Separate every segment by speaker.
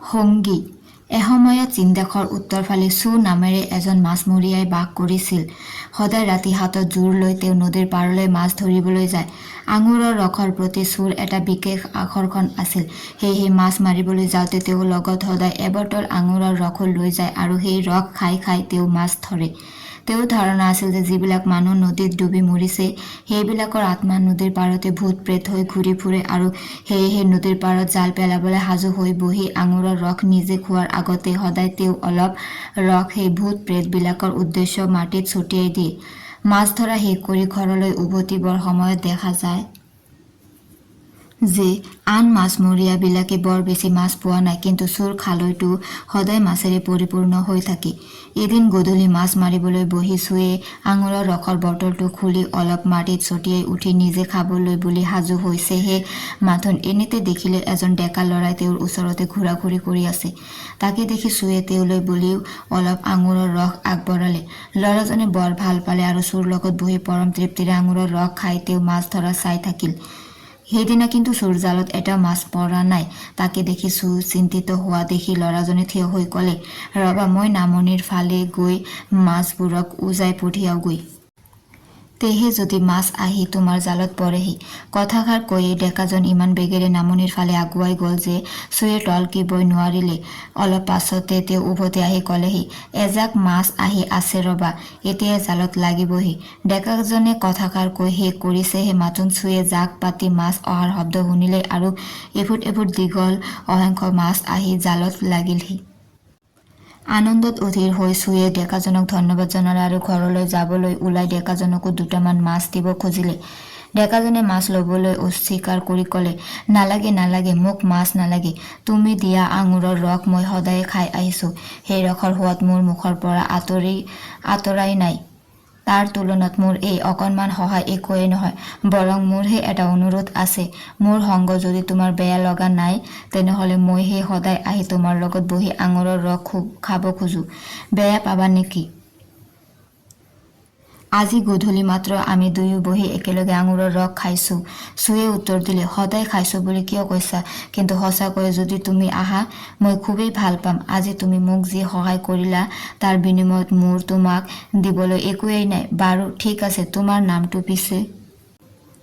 Speaker 1: সংগী এসময়ত চীনদেশৰ উত্তৰফালে চু নামেৰে এজন মাছমৰীয়াই বাস কৰিছিল। সদায় ৰাতি হাতত জোৰ লৈ তেওঁ নদীৰ পাৰলৈ মাছ ধৰিবলৈ যায়। আঙুৰৰ ৰসৰ প্ৰতি চুৰ এটা বিশেষ আকৰ্ষণ আছিল। সেয়েহে মাছ মাৰিবলৈ যাওঁতে তেওঁ লগত সদায় এবটল আঙুৰৰ ৰসো লৈ যায় আৰু সেই ৰস খাই খাই তেওঁ মাছ ধৰে। তেওঁৰ ধাৰণা আছিল যে যিবিলাক মানুহ নদীত ডুবি মৰিছে সেইবিলাকৰ আত্মা নদীৰ পাৰতে ভূত প্ৰেত হৈ ঘূৰি ফুৰে আৰু সেয়েহে নদীৰ পাৰত জাল পেলাবলৈ সাজু হৈ বহি আঙুৰৰ ৰস নিজে খোৱাৰ আগতে সদায় তেওঁ অলপ ৰস সেই ভূত প্ৰেতবিলাকৰ উদ্দেশ্য মাটিত ছটিয়াই দিয়ে। মাছ ধৰা শেষ কৰি ঘৰলৈ উভতিবৰ সময়ত দেখা যায় যে আন মাছমৰীয়াবিলাকে বৰ বেছি মাছ পোৱা নাই, কিন্তু চুৰ খালৈটো সদায় মাছেৰে পৰিপূৰ্ণ হৈ থাকে। এদিন গধূলি মাছ মাৰিবলৈ বহি চুৱে আঙুৰৰ ৰসৰ বটলটো খুলি অলপ মাটিত ছটিয়াই উঠি নিজে খাবলৈ বুলি সাজু হৈছেহে মাথোন এনেতে দেখিলে এজন ডেকা ল'ৰাই তেওঁৰ ওচৰতে ঘূৰা-ঘূৰি কৰি আছে। তাকে দেখি চুৱে তেওঁলৈ বুলিও অলপ আঙুৰৰ ৰস আগবঢ়ালে। ল'ৰাজনে বৰ ভাল পালে আৰু চুৰ লগত বহি পৰম তৃপ্তিৰে আঙুৰৰ ৰস খাই তেওঁ মাছ ধৰা চাই থাকিল। সেইদিনা কিন্তু চুৰ জালত এটাও মাছ পৰা নাই। তাকে দেখি চু চিন্তিত হোৱা দেখি ল'ৰাজনে থিয় হৈ ক'লে, ৰবা মই নামনিৰ ফালে গৈ মাছবোৰক উজাই পঠিয়াওগৈ। তেহে যদি মাছ আহি তোমাৰ জালত পৰেহি। কথাষাৰ কৈয়ে ডেকাজন ইমান বেগেৰে নামনিৰ ফালে আগুৱাই গ'ল যে চুৱে টলকিবই নোৱাৰিলে। অলপ পাছতে তেওঁ উভতি আহি ক'লেহি, এজাক মাছ আহি আছে ৰবা, এতিয়া জালত লাগিবহি। ডেকাজনে কথাষাৰ কৈ শেষ কৰিছেহে মাথোন চুৱে জাক পাতি মাছ অহাৰ শব্দ শুনিলে আৰু এফুট এফুট দীঘল অসংখ্য মাছ আহি জালত লাগিলহি। আনন্দত অধীৰ হৈ চুৱে ডেকাজনক ধন্যবাদ জনালে আৰু ঘৰলৈ যাবলৈ ওলাই ডেকাজনকো দুটামান মাছ দিব খুজিলে। ডেকাজনে মাছ ল'বলৈ অস্বীকাৰ কৰি ক'লে, নালাগে নালাগে, মোক মাছ নালাগে। তুমি দিয়া আঙুৰৰ ৰস মই সদায়ে খাই আহিছো। সেই ৰসৰ সোৱাদ মোৰ মুখৰ পৰা আঁতৰাই নাই। তাৰ তুলনাত মোৰ এই অকণমান সহায় একোৱেই নহয়। বৰং মোৰহে এটা অনুৰোধ আছে। মোৰ সংগ যদি তোমাৰ বেয়া লগা নাই, তেনেহ'লে মইহে সদায় আহি তোমাৰ লগত বহি আঙুৰৰ ৰস খাব খোজো। বেয়া পাবা নেকি? আজি গধূলি মাত্ৰ আমি দুয়ো বহি একেলগে আঙুৰৰ ৰস খাইছো। চুৱে উত্তৰ দিলে, সদায় খাইছো বুলি কিয় কৈছা? কিন্তু সঁচাকৈয়ে যদি তুমি আহা মই খুবেই ভাল পাম। আজি তুমি মোক যি সহায় কৰিলা তাৰ বিনিময়ত মোৰ তোমাক দিবলৈ একোৱেই নাই। বাৰু ঠিক আছে, তোমাৰ নামটো পিছে?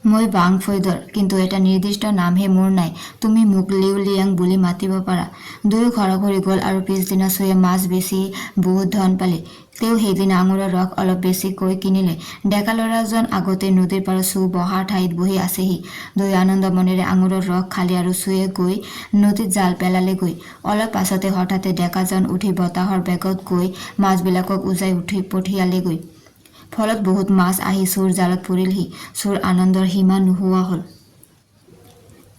Speaker 1: মই বাং ফৈদৰ, কিন্তু এটা নিৰ্দিষ্ট নামহে মোৰ নাই। তুমি মোক লিউ লিয়াং বুলি মাতিব পাৰা। দুয়ো ঘৰা-ঘৰি গ'ল আৰু পিছদিনা চুৱে মাছ বেচি বহুত ধন পালে। তেওঁ সেইদিনা আঙুৰৰ ৰস অলপ বেছিকৈ কিনিলে। ডেকা ল'ৰাজন আগতেই নদীৰ পাৰত চু বহা ঠাইত বহি আছেহি। দুয়ো আনন্দ মনেৰে আঙুৰৰ ৰস খালে আৰু চুৱে গৈ নদীত জাল পেলালেগৈ। অলপ পাছতে হঠাতে ডেকাজন উঠি বতাহৰ বেগত গৈ মাছবিলাকক উজাই পঠিয়ালেগৈ। ফলত বহুত মাছ আহি চুৰ জালত পৰিলহি। চুৰ আনন্দৰ সীমা নোহোৱা হ'ল।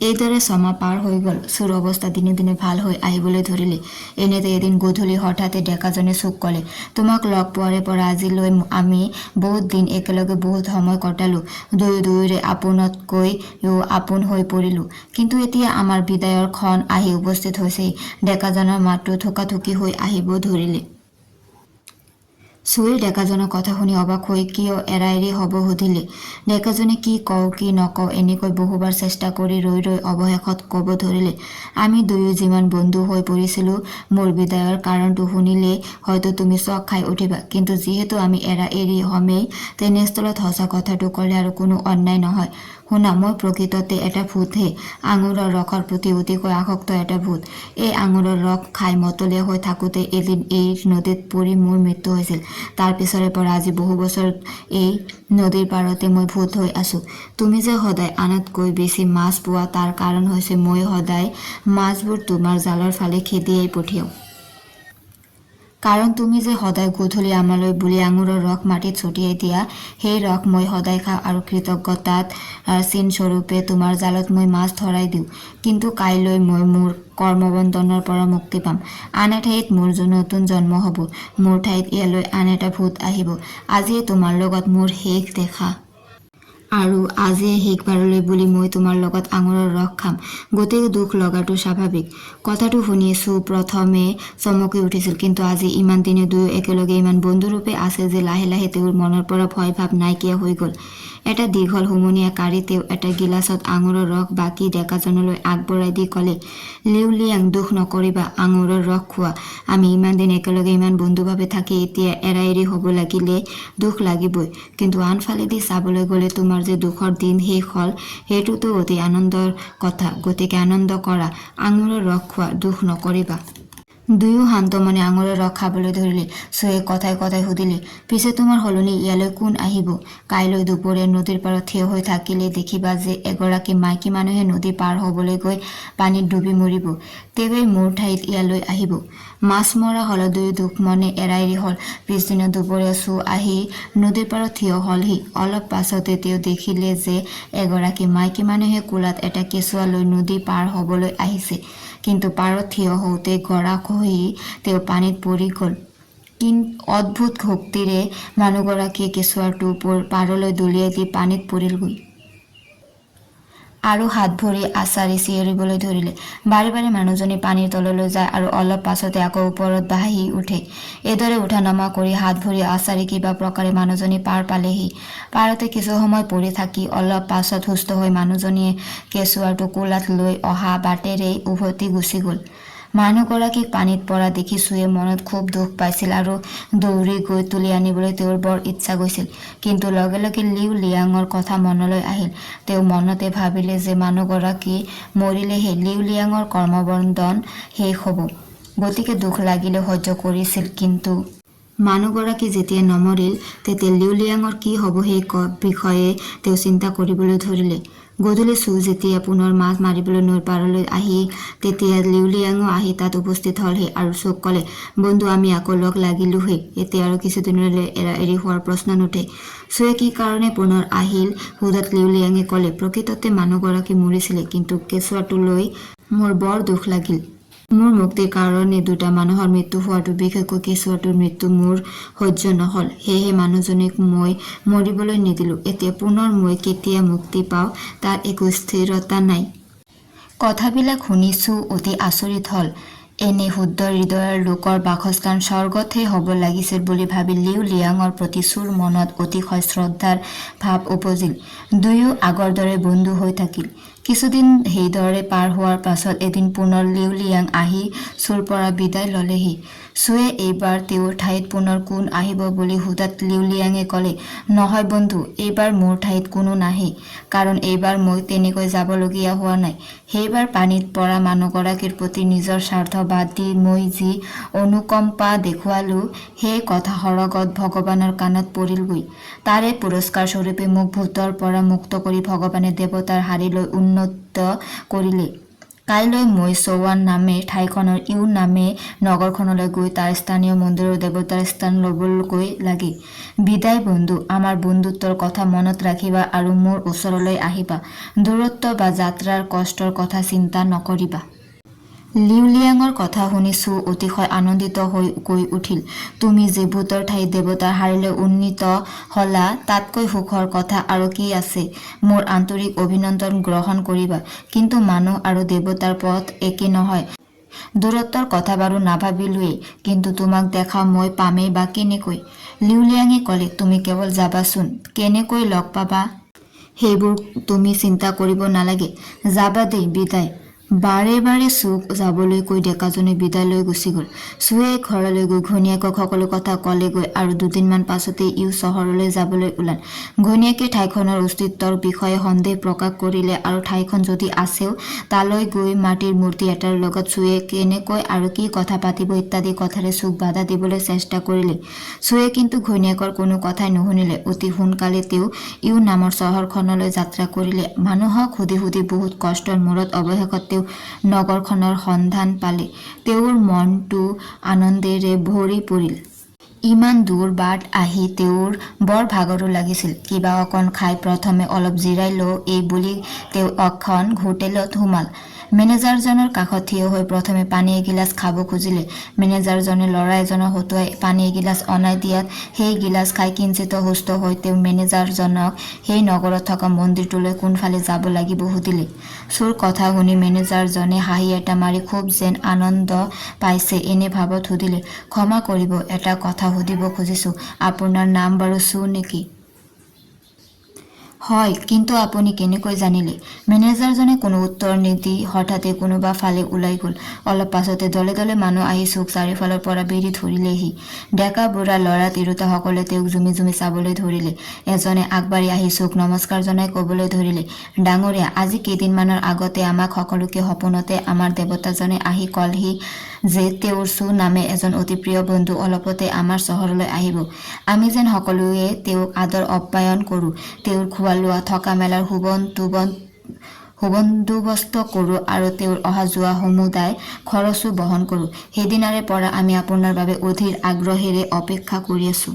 Speaker 1: এইদৰে ছমাহ পাৰ হৈ গ'ল। চুৰ অৱস্থা দিনে দিনে ভাল হৈ আহিবলৈ ধৰিলে। এনেতে এদিন গধূলি হঠাতে ডেকাজনে চুক ক'লে, তোমাক লগ পোৱাৰে পৰা আজিলৈ আমি বহুত দিন একেলগে বহুত সময় কটালো। দুয়োৰে আপোনতকৈও আপোন হৈ পৰিলো। কিন্তু এতিয়া আমাৰ বিদায়ৰ ক্ষণ আহি উপস্থিত হৈছেহি। ডেকাজনৰ মাতটো থোকাথুকি হৈ আহিব ধৰিলে। চুৱে ডেকাজনৰ কথা শুনি অবাক হৈ কিয় এৰা-এৰি হব সুধিলে। ডেকাজনে কি কওঁ কি নকওঁ এনেকৈ বহুবাৰ চেষ্টা কৰি ৰৈ ৰৈ অৱশেষত কব ধৰিলে, আমি দুয়ো যিমান বন্ধু হৈ পৰিছিলো, মোৰ বিদায়ৰ কাৰণটো শুনিলে হয়তো তুমি চক খাই উঠিবা। কিন্তু যিহেতু আমি এৰা-এৰি হমেই, তেনেস্থলত সঁচা কথাটো ক'লে আৰু কোনো অন্যায় নহয়। শুনা, মই প্ৰকৃততে এটা ভূতহে, আঙুৰৰ ৰসৰ প্ৰতি অতিকৈ আসক্ত এটা ভূত। এই আঙুৰৰ ৰস খাই মতলীয়া হৈ থাকোঁতে এদিন এই নদীত পৰি মোৰ মৃত্যু হৈছিল। তাৰ পিছৰে পৰা আজি বহু বছৰ এই নদীৰ পাৰতে মই ভূত হৈ আছো। তুমি যে সদায় আনতকৈ বেছি মাছ পোৱা তাৰ কাৰণ হৈছে মই সদায় মাছবোৰ তোমাৰ জালৰ ফালে খেদিয়াই পঠিয়াও। কাৰণ তুমি যে সদায় গধূলি আমালৈ বুলি আঙুৰৰ ৰস মাটিত ছটিয়াই দিয়া, সেই ৰস মই সদায় খাওঁ আৰু কৃতজ্ঞতাত চিনস্বৰূপে তোমাৰ জালত মই মাছ ধৰাই দিওঁ। কিন্তু কাইলৈ মই মোৰ কৰ্মবন্ধনৰ পৰা মুক্তি পাম। আন এঠাইত মোৰ নতুন জন্ম হ'ব। মোৰ ঠাইত ইয়ালৈ আন এটা ভূত আহিব। আজিয়ে তোমাৰ লগত মোৰ শেষ দেখা। আৰু আজিয়ে শেষবাৰলৈ বুলি মই তোমাৰ লগত আঙুৰৰ ৰস খাম। গোটেই দুখ লগাটো স্বাভাৱিক। কথাটো শুনি চু প্ৰথমে চমকি উঠিছিল, কিন্তু আজি ইমান দিনে দুয়ো একেলগে ইমান বন্ধুৰূপে আছে যে লাহে লাহে তেওঁৰ মনৰ পৰা ভয় ভাৱ নাইকিয়া হৈ গ'ল। এটা দীঘল হুমুনিয়া কাঢ়ি তেওঁ এটা গিলাচত আঙুৰৰ ৰস বাকী ডেকাজনলৈ আগবঢ়াই দি ক'লে, লিউলিয়াং, দুখ নকৰিবা, আঙুৰৰ ৰস খোৱা। আমি ইমান দিন একেলগে ইমান বন্ধুভাৱে থাকি এতিয়া এৰা এৰি হ'ব লাগিলে দুখ লাগিবই। কিন্তু আনফালেদি চাবলৈ গ'লে তোমাৰ যে দুখৰ দিন শেষ হ'ল সেইটোতো অতি আনন্দৰ কথা। গতিকে আনন্দ কৰা, আঙুৰৰ ৰস খোৱা, দুখ নকৰিবা। দুয়ো শান্ত মনে আঙুৰৰ ৰস খাবলৈ ধৰিলে। চুৱে কথাই কথাই সুধিলে, পিছে তোমাৰ সলনি ইয়ালৈ কোন আহিব? কাইলৈ দুপৰীয়া নদীৰ পাৰত থিয় হৈ থাকিলে দেখিবা যে এগৰাকী মাইকী মানুহে নদী পাৰ হ'বলৈ গৈ পানীত ডুবি মৰিব। তেৱেই মোৰ ঠাইত ইয়ালৈ আহিব। মাছ মৰা হলত দুয়ো দুখ মনে এৰা এৰি হ'ল। পিছদিনা দুপৰীয়া চু আহি নদীৰ পাৰত থিয় হ'লহি। অলপ পাছতে তেওঁ দেখিলে যে এগৰাকী মাইকী মানুহে কোলাত এটা কেঁচুৱা লৈ নদী পাৰ হ'বলৈ আহিছে। কিন্তু পাৰত থিয় হওঁতে গৰা খহি তেওঁ পানীত পৰি গ'ল। অদ্ভুত শক্তিৰে মানুহগৰাকীয়ে কেঁচুৱাটো পাৰলৈ দলিয়াই দি পানীত পৰিলগৈ। আৰু হাত ভৰি আছাৰি চিঞৰিবলৈ ধৰিলে। বাৰে বাৰে মানুহজনী পানীৰ তললৈ যায় আৰু অলপ পাছতে আকৌ ওপৰত বাঢ়ি উঠে। এইদৰে উঠা নমা কৰি হাত ভৰি আছাৰি কিবা প্ৰকাৰে মানুহজনী পাৰ পালেহি। পাৰতে কিছু সময় পৰি থাকি অলপ পাছত সুস্থ হৈ মানুহজনীয়ে কেঁচুৱাটো কোলাত লৈ অহা বাটেৰেই উভতি গুচি গ'ল। মানুহগৰাকীক পানীত পৰা দেখি চুৱে মনত খুব দুখ পাইছিল আৰু দৌৰি গৈ তুলি আনিবলৈ তেওঁৰ বৰ ইচ্ছা গৈছিল। কিন্তু লগে লগে লিউ লিয়াঙৰ কথা মনলৈ আহিল। তেওঁ মনতে ভাবিলে যে মানুহগৰাকী মৰিলেহে লিউ লিয়াঙৰ কৰ্মবন্ধন শেষ হ'ব। গতিকে দুখ লাগিলে সহ্য কৰিছিল, কিন্তু মানুহগৰাকী যেতিয়া নমৰিল তেতিয়া লিউ লিয়াঙৰ কি হ'ব সেই বিষয়ে তেওঁ চিন্তা কৰিবলৈ ধৰিলে। গধূলি চু যেতিয়া পুনৰ মাছ মাৰিবলৈ নৈৰ পাৰলৈ আহি তেতিয়া লিউ লিয়াঙো আহি তাত উপস্থিত হ'লহি আৰু চুক ক'লে, বন্ধু, আমি আকৌ লগ লাগিলোহে। এতিয়া আৰু কিছুদিনলৈ এৰা এৰি হোৱাৰ প্ৰশ্ন নুঠে। চুৱে কি কাৰণে পুনৰ আহিল সোধাত লিউ লিয়াঙে ক'লে, প্ৰকৃততে মানুহগৰাকী মৰিছিলে, কিন্তু কেঁচুৱাটো লৈ মোৰ বৰ দুখ লাগিল। মোৰ মুক্তিৰ কাৰণে দুটা মানুহৰ মৃত্যু হোৱাটো, বিশেষকৈ কেঁচুৱাটোৰ মৃত্যু মোৰ সহ্য নহ'ল। সেয়েহে মানুহজনীক মই মৰিবলৈ নিদিলোঁ। এতিয়া পুনৰ মই কেতিয়া মুক্তি পাওঁ তাৰ একো স্থিৰতা নাই। কথাবিলাক শুনি চু অতি আচৰিত হ'ল। এনে শুদ্ধ হৃদয়ৰ লোকৰ বাসস্থান স্বৰ্গতহে হ'ব লাগিছিল বুলি ভাবি লিউ লিয়াঙৰ প্ৰতি চুৰ মনত অতিশয় শ্ৰদ্ধাৰ ভাৱ উপজিল। দুয়ো আগৰ দৰে বন্ধু হৈ থাকিল। কিছুদিন সেইদৰে পাৰ হোৱাৰ পাছত এদিন পুনৰ লিউ লিয়াং আহি চুৰ পৰা বিদায় ল'লেহি। চুৱে এইবাৰ তেওঁৰ ঠাইত পুনৰ কোন আহিব বুলি সোধাত লিউ লিয়াঙে ক'লে, নহয় বন্ধু, এইবাৰ মোৰ ঠাইত কোনো নাহে, কাৰণ এইবাৰ মই তেনেকৈ যাবলগীয়া হোৱা নাই। সেইবাৰ পানীত পৰা মানুহগৰাকীৰ প্ৰতি নিজৰ স্বাৰ্থ বাদ দি মই যি অনুকম্পা দেখুৱালোঁ সেই কথা সৰগত ভগৱানৰ কাণত পৰিলগৈ। তাৰে পুৰস্কাৰ স্বৰূপে মোক ভূতৰ পৰা মুক্ত কৰি ভগৱানে দেৱতাৰ হাৰিলৈ উন্নত কৰিলে। কাইলৈ মই চৌৱান নামে ঠাইখনৰ ইউ নামে নগৰখনলৈ গৈ তাৰ স্থানীয় মন্দিৰৰ দেৱতাৰ স্থান ল'বগৈ লাগে। বিদায় বন্ধু, আমাৰ বন্ধুত্বৰ কথা মনত ৰাখিবা আৰু মোৰ ওচৰলৈ আহিবা। দূৰত্ব বা যাত্ৰাৰ কষ্টৰ কথা চিন্তা নকৰিবা। লিউ লিয়াঙৰ কথা শুনি চু অতিশয় আনন্দিত হৈ কৈ উঠিল, তুমি যে ভূতৰ ঠাইত দেৱতাৰ হাৰিলৈ উন্নীত হ'লা, তাতকৈ সুখৰ কথা আৰু কি আছে। মোৰ আন্তৰিক অভিনন্দন গ্ৰহণ কৰিবা। কিন্তু মানুহ আৰু দেৱতাৰ পথ একে নহয়। দূৰত্বৰ কথা বাৰু নাভাবিলোৱেই, কিন্তু তোমাক দেখা মই পামেই বা কেনেকৈ? লিউ লিয়াঙে ক'লে, তুমি কেৱল যাবাচোন, কেনেকৈ লগ পাবা সেইবোৰ তুমি চিন্তা কৰিব নালাগে। যাবা দেই, বিদায়। বাৰে বাৰে চুক যাবলৈ কৈ ডেকাজনে বিদায় লৈ গুচি গ'ল। চুৱে ঘৰলৈ গৈ ঘৈণীয়েকক সকলো কথা ক'লেগৈ আৰু দুদিনমান পাছতে ইউ চহৰলৈ যাবলৈ ওলাল। ঘৈণীয়েকে ঠাইখনৰ অস্তিত্বৰ বিষয়ে সন্দেহ প্ৰকাশ কৰিলে আৰু ঠাইখন যদি আছেও তালৈ গৈ মাটিৰ মূৰ্তি এটাৰ লগত চুৱে কেনেকৈ আৰু কি কথা পাতিব ইত্যাদি কথাৰে চুক বাধা দিবলৈ চেষ্টা কৰিলে। চুৱে কিন্তু ঘৈণীয়েকৰ কোনো কথাই নুশুনিলে। অতি সোনকালে তেওঁ ইউ নামৰ চহৰখনলৈ যাত্ৰা কৰিলে। মানুহক সুধি সুধি বহুত কষ্টৰ মূৰত অৱশেষত তেওঁ নগৰখনৰ সন্ধান পালে। তেওঁৰ মনটো আনন্দেৰে ভৰি পৰিল। ইমান দূৰ বাট আহি তেওঁৰ বৰ ভাগৰো লাগিছিল। কিবা অকণ খাই প্ৰথমে অলপ জিৰাই লওঁ এই বুলি তেওঁ এখন হোটেলত সোমাল। মেনেজাৰজনৰ কাষত থিয় হৈ প্ৰথমে পানী এগিলাচ খাব খুজিলে। মেনেজাৰজনে ল'ৰা এজনৰ হতুৱাই পানী এগিলাচ অনাই দিয়াত সেই গিলাচ খাই কিঞ্চিত সুস্থ হৈ তেওঁ মেনেজাৰজনক সেই নগৰত থকা মন্দিৰটোলৈ কোনফালে যাব লাগিব সুধিলে। চোৰ কথা শুনি মেনেজাৰজনে হাঁহি এটা মাৰি খুব যেন আনন্দ পাইছে এনে ভাৱত সুধিলে, ক্ষমা কৰিব, এটা কথা সুধিব খুজিছোঁ, আপোনাৰ নাম বাৰু চু নেকি? হয়, কিন্তু আপুনি কেনেকৈ জানিলে? মেনেজাৰজনে কোনো উত্তৰ নিদি হঠাতে কোনোবা ফালে ওলাই গ'ল। অলপ পাছতে দলে দলে মানুহ আহি চুক চাৰিওফালৰ পৰা বেৰি ধৰিলেহি। ডেকা বুঢ়া ল'ৰা তিৰোতাসকলে তেওঁক জুমি জুমি চাবলৈ ধৰিলে। এজনে আগবাঢ়ি আহি চুক নমস্কাৰ জনাই ক'বলৈ ধৰিলে, ডাঙৰীয়া, আজি কেইদিনমানৰ আগতে আমাক সকলোকে সপোনতে আমাৰ দেৱতাজনে আহি ক'লহি যে তেওঁৰ চু নামে এজন অতি প্ৰিয় বন্ধু অলপতে আমাৰ চহৰলৈ আহিব। আমি যেন সকলোৱে তেওঁক আদৰ আপ্যায়ন কৰোঁ, তেওঁৰ খোৱা লোৱা থকা মেলাৰ সুবন্দোবস্ত কৰোঁ আৰু তেওঁৰ অহা যোৱা সমুদায় খৰচো বহন কৰোঁ। সেইদিনাৰে পৰা আমি আপোনাৰ বাবে অধীৰ আগ্ৰহেৰে অপেক্ষা কৰি আছোঁ।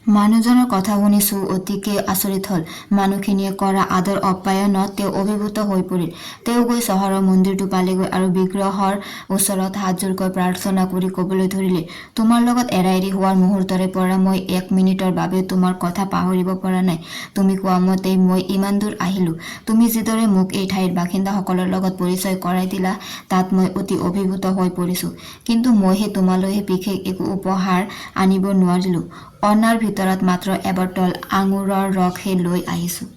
Speaker 1: মানুহজনৰ কথা শুনি চু অতিকে আচৰিত হ'ল। মানুহখিনিয়ে কৰা আদৰ আপ্যায়নত তেওঁ অভিভূত হৈ পৰিল। তেওঁ গৈ চহৰৰ মন্দিৰটো পালেগৈ আৰু বিগ্ৰহৰ ওচৰত হাতযোৰকৈ প্ৰাৰ্থনা কৰি ক'বলৈ ধৰিলে, তোমাৰ লগত এৰা এৰি হোৱাৰ মুহূৰ্তৰে পৰা মই 1 মিনিটৰ বাবেও তোমাৰ কথা পাহৰিব পৰা নাই। তুমি কোৱা মতেই মই ইমান দূৰ আহিলোঁ। তুমি যিদৰে মোক এই ঠাইৰ বাসিন্দাসকলৰ লগত পৰিচয় কৰাই দিলা তাত মই অতি অভিভূত হৈ পৰিছোঁ। কিন্তু মইহে তোমালৈ বিশেষ একো উপহাৰ আনিব নোৱাৰিলোঁ। অনাৰ ভিতৰত মাত্ৰ এবটল আঙুৰৰ ৰসহে লৈ আহিছোঁ।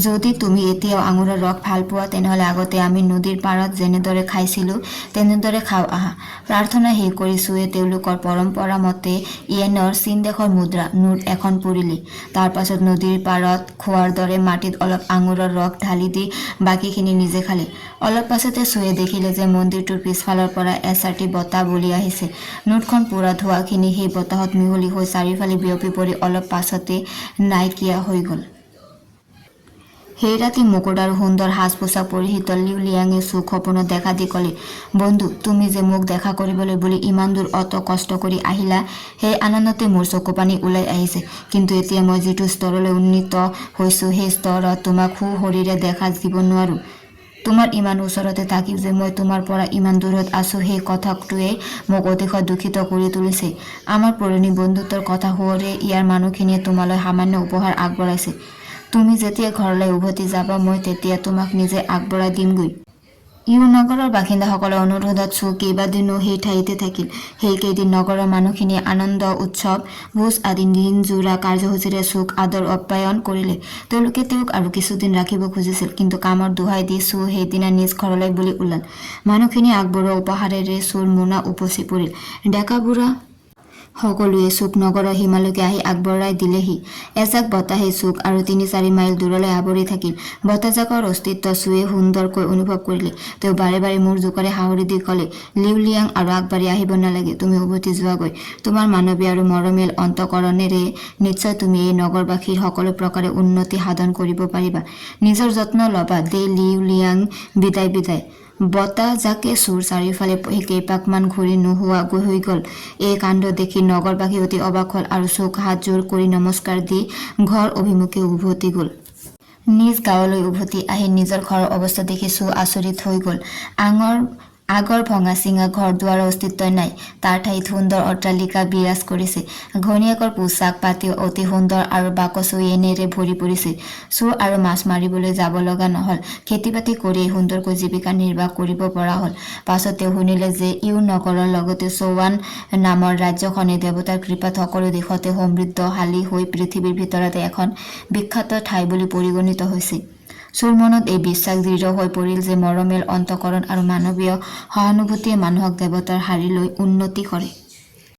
Speaker 1: যদি তুমি এতিয়াও আঙুৰৰ ৰস ভাল পোৱা তেনেহ'লে আগতে আমি নদীৰ পাৰত যেনেদৰে খাইছিলোঁ তেনেদৰে খাওঁ আহা। প্ৰাৰ্থনা শেষ কৰি চুৱে তেওঁলোকৰ পৰম্পৰা মতে ইয়েনৰ চীনদেশৰ মুদ্ৰা নোট এখন পুৰিলে। তাৰ পাছত নদীৰ পাৰত খোৱাৰ দৰে মাটিত অলপ আঙুৰৰ ৰস ঢালি দি বাকীখিনি নিজে খালে। অলপ পাছতে চুৱে দেখিলে যে মন্দিৰটোৰ পিছফালৰ পৰা এচাটি বতাহ বলি আহিছে। নোটখন পুৰা ধোঁৱাখিনি সেই বতাহত মিহলি হৈ চাৰিওফালে বিয়পি পৰি অলপ পাছতে নাইকিয়া হৈ গ'ল। সেই ৰাতি মুকুট আৰু সুন্দৰ সাজ পোছাক পৰিহিত লিউ লিয়াঙে চুক সপোনত দেখা দি ক'লে, বন্ধু, তুমি যে মোক দেখা কৰিবলৈ বুলি ইমান দূৰ অত কষ্ট কৰি আহিলা সেই আনন্দতে মোৰ চকুপানী ওলাই আহিছে। কিন্তু এতিয়া মই যিটো স্তৰলৈ উন্নীত হৈছোঁ সেই স্তৰত তোমাক সুশৰীৰে দেখা দিব নোৱাৰোঁ। তোমাৰ ইমান ওচৰতে থাকিও যে মই তোমাৰ পৰা ইমান দূৰত আছোঁ সেই কথাটোৱে মোক অতিশয় দুখিত কৰি তুলিছে। আমাৰ পুৰণি বন্ধুত্বৰ কথা সোঁৱৰে ইয়াৰ মানুহখিনিয়ে তোমালৈ সামান্য উপহাৰ আগবঢ়াইছে। তুমি যেতিয়া ঘৰলৈ উভতি যাবা মই তেতিয়া তোমাক নিজে আগবঢ়াই দিমগৈ। ইউ নগৰৰ বাসিন্দাসকলৰ অনুৰোধত চু কেইবাদিনো সেই ঠাইতে থাকিল। সেইকেইদিন নগৰৰ মানুহখিনিয়ে আনন্দ উৎসৱ ভোজ আদি দিনজোৰা কাৰ্যসূচীৰে চুক আদৰ আপ্যায়ন কৰিলে। তেওঁলোকে তেওঁক আৰু কিছুদিন ৰাখিব খুজিছিল, কিন্তু কামৰ দোহাই দি চু সেইদিনা নিজ ঘৰলৈ বুলি ওলাল। মানুহখিনিয়ে আগবঢ়োৱা উপহাৰেৰে চুৰ মোনা উপচি পৰিল। ডেকা বুঢ়া সকলোৱে চুক নগৰৰ সীমালৈকে আহি আগবঢ়াই দিলেহি। এজাক বতাহে চুক আৰু ৩-৪ মাইল দূৰলৈ আৱৰি থাকিল। বতাহজাকৰ অস্তিত্ব চুৱে সুন্দৰকৈ অনুভৱ কৰিলে। তেওঁ বাৰে বাৰে মূৰ জোকাৰি সাহৰি দি ক'লে, লিউ লিয়াং, আৰু আগবাঢ়ি আহিব নালাগে, তুমি উভতি যোৱাগৈ। তোমাৰ মানৱীয় আৰু মৰমীয়াল অন্তকৰণেৰে নিশ্চয় তুমি এই নগৰবাসীৰ সকলো প্ৰকাৰে উন্নতি সাধন কৰিব পাৰিবা। নিজৰ যত্ন ল'বা দেই লিউ লিয়াং। বিদায় বিদায়। বতাহজাকে চুৰ চাৰিওফালে কেইপাকমান ঘূৰি নোহোৱা হৈ গ'ল। এই কাণ্ড দেখি নগৰবাসী অতি অবাক হ'ল আৰু চুক হাতযোৰ কৰি নমস্কাৰ দি ঘৰ অভিমুখে উভতি গ'ল। নিজ গাঁৱলৈ উভতি আহি নিজৰ ঘৰৰ অৱস্থা দেখি চু আচৰিত হৈ গ'ল। আগৰ ভঙা চিঙা ঘৰ দুৱাৰৰ অস্তিত্বই নাই। তাৰ ঠাইত সুন্দৰ অট্টালিকা বিৰাজ কৰিছে। ঘৈণীয়েকৰ পোছাক পাতিও অতি সুন্দৰ আৰু বাকচয়েনেৰে ভৰি পৰিছে। চু আৰু মাছ মাৰিবলৈ যাব লগা নহ'ল। খেতি বাতি কৰিয়েই সুন্দৰকৈ জীৱিকা নিৰ্বাহ কৰিব পৰা হ'ল। পাছত তেওঁ শুনিলে যে ইউ নগৰৰ লগতে চৌৱান নামৰ ৰাজ্যখনে দেৱতাৰ কৃপাত সকলো দিশতে সমৃদ্ধশালী হৈ পৃথিৱীৰ ভিতৰতে এখন বিখ্যাত ঠাই বুলি পৰিগণিত হৈছে। চুৰ মনত এই বিশ্বাস দৃঢ় হৈ পৰিল যে মৰমীয়াল অন্তকৰণ আৰু মানৱীয় সহানুভূতিয়ে মানুহক দেৱতাৰ শাৰীলৈ উন্নতি কৰে।